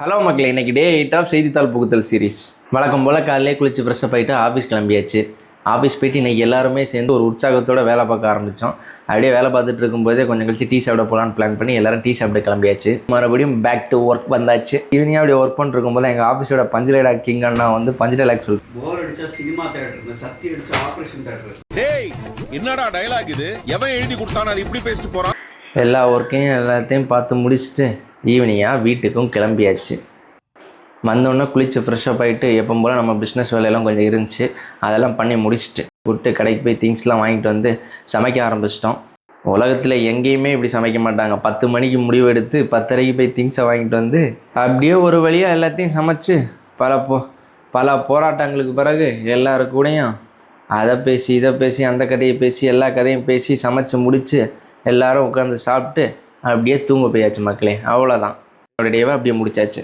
Hello மக்களே, இன்னைக்கு டே 8 of செய்தித்தாள் புகுத்தல் சீரிஸ். வழக்கம் போல் காலையிலே குளிச்சு ஃப்ரெஷ்ஷப் ஆகிட்டு ஆஃபீஸ் கிளம்பியாச்சு. ஆஃபீஸ் போயிட்டு இன்றைக்கி எல்லாருமே சேர்ந்து ஒரு உற்சாகத்தோடு வேலை பார்க்க ஆரம்பித்தோம். அப்படியே வேலை பார்த்துட்டு இருக்கும்போதே கொஞ்சம் கழிச்சு டீ சாப்பிட போகலான்னு பிளான் பண்ணி எல்லாரும் டீ சாப்பிட கிளம்பியாச்சு. மறுபடியும் பேக் டு ஒர்க் வந்தாச்சு. ஈவினிங் அப்படி ஒர்க் பண்ணிட்டு இருக்கும்போது எங்கள் ஆஃபீஸோட பஞ்சு டைலாக் கிங் அண்ணா வந்து பஞ்சு டைலாக் சொல்லு. போர் அடிச்சா சினிமா தியேட்டர், சக்தி அடிச்சா ஆபரேஷன் தியேட்டர். டேய், என்னடா டயலாக் இது? எவன் எழுதி கொடுத்தானே அது இப்படி பேசிட்டு போறான்? எல்லா ஒர்க்கையும் எல்லாத்தையும் பார்த்து முடிச்சுட்டு ஈவினிங்காக வீட்டுக்கும் கிளம்பியாச்சு. வந்தோடனே குளிச்சு ஃப்ரெஷ்ஷப் ஆகிட்டு எப்போ போல் நம்ம பிஸ்னஸ் வேலையெல்லாம் கொஞ்சம் இருந்துச்சு, அதெல்லாம் பண்ணி முடிச்சுட்டு விட்டு கடைக்கு போய் திங்ஸ்லாம் வாங்கிட்டு வந்து சமைக்க ஆரம்பிச்சிட்டோம். உலகத்தில் எங்கேயுமே இப்படி சமைக்க மாட்டாங்க. 10 மணிக்கு முடிவு எடுத்து 10:30க்கு போய் திங்ஸை வாங்கிட்டு வந்து அப்படியே ஒரு வழியாக எல்லாத்தையும் சமைச்சு பல போராட்டங்களுக்கு பிறகு எல்லாருக்கூடையும் அதை பேசி இதை பேசி அந்த கதையை பேசி எல்லா கதையும் பேசி சமைச்சு முடித்து எல்லோரும் உட்காந்து சாப்பிட்டு அப்படியே தூங்க போயாச்சு மக்களே. அவ்வளோதான், என்னோட டேவை அப்படியே முடிச்சாச்சு.